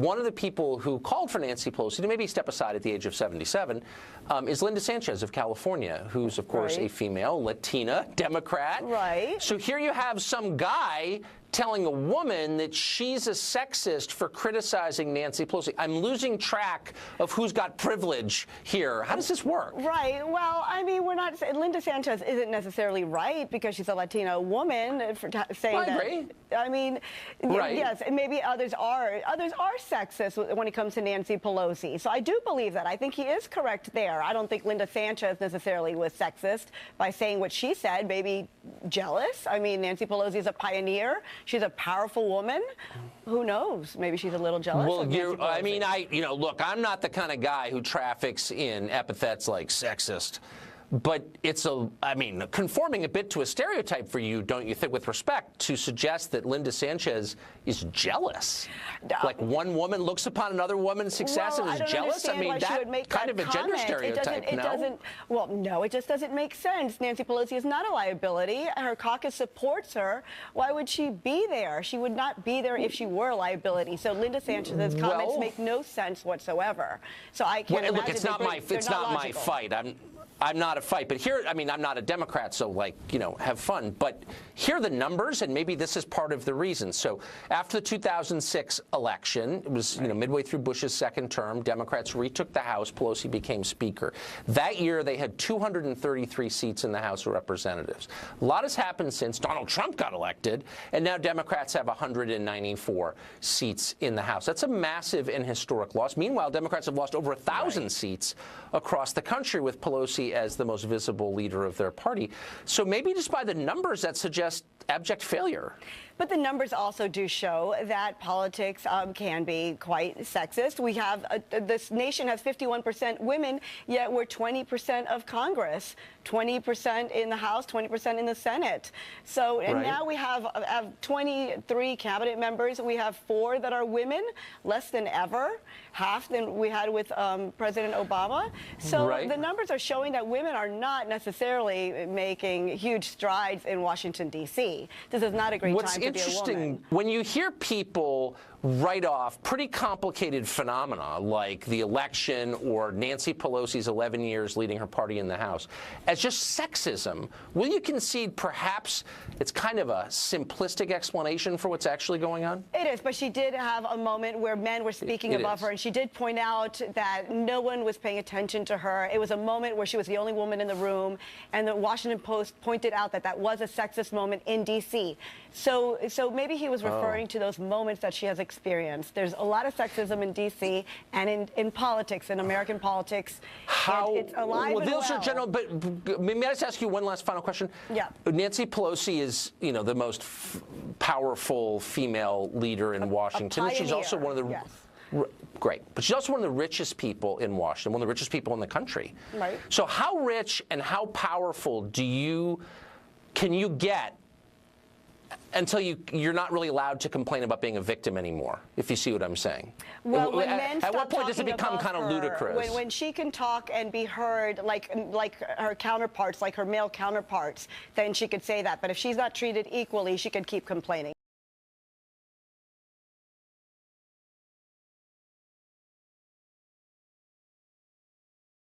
one of the people who called for Nancy Pelosi to maybe step aside at the age of 77 is Linda Sanchez of California, who's, of course, a female, Latina, Democrat. Right. So here you have some guy telling a woman that she's a sexist for criticizing Nancy Pelosi. I'm losing track of who's got privilege here. How does this work? Right. Well, I mean, we're not. Linda Sanchez isn't necessarily right because she's a Latina woman for saying I that. agree. I mean, right. Yes, and maybe others are sexist when it comes to Nancy Pelosi. So I do believe that. I think he is correct there. I don't think Linda Sanchez necessarily was sexist by saying what she said. Maybe jealous. I mean, Nancy Pelosi is a pioneer. She's a powerful woman. Who knows? Maybe she's a little jealous. Well, I mean, look, I'm not the kind of guy who traffics in epithets like sexist. But it's conforming a bit to a stereotype for you, don't you think, with respect, to suggest that Linda Sanchez is jealous? Like one woman looks upon another woman's success and is jealous? I mean, that's kind of a gender stereotype, Well, no, it just doesn't make sense. Nancy Pelosi is not a liability. Her caucus supports her. Why would she be there? She would not be there if she were a liability. So Linda Sanchez's comments make no sense whatsoever. So I can't imagine. Look, it's not my fight. I'm not a fight, but here, I mean, I'm not a Democrat, so have fun. But here are the numbers, and maybe this is part of the reason. So after the 2006 election, it was midway through Bush's second term, Democrats retook the House. Pelosi became Speaker. That year, they had 233 seats in the House of Representatives. A lot has happened since Donald Trump got elected, and now Democrats have 194 seats in the House. That's a massive and historic loss. Meanwhile, Democrats have lost over 1,000 seats across the country with Pelosi as the most visible leader of their party. So maybe just by the numbers that suggest abject failure. But the numbers also do show that politics can be quite sexist. We have this nation has 51% women, yet we're 20% of Congress, 20% in the House, 20% in the Senate. So and now we have 23 cabinet members. We have 4 that are women, less than ever, half than we had with President Obama. So the numbers are showing that women are not necessarily making huge strides in Washington, D.C. This is not a great time to be a woman. What's interesting, when you hear people write off pretty complicated phenomena like the election or Nancy Pelosi's 11 years leading her party in the House as just sexism, will you concede perhaps it's kind of a simplistic explanation for what's actually going on? It is, but she did have a moment where men were speaking above her, and she did point out that no one was paying attention to her. It was a moment where she was the only woman in the room, and the Washington Post pointed out that that was a sexist moment in D.C. So maybe he was referring to those moments that she has experienced. There's a lot of sexism in D.C. and in politics, in American politics. It's alive and those are general, but may I just ask you one last final question? Yeah. Nancy Pelosi is, the most powerful female leader in Washington. She's also one of the great, but she's also one of the richest people in Washington, one of the richest people in the country. Right. So how rich and how powerful can you get until you're not really allowed to complain about being a victim anymore, if you see what I'm saying? Well, when men at what point does it become kind of ludicrous? When she can talk and be heard like her counterparts, like her male counterparts, then she could say that. But if she's not treated equally, she could keep complaining.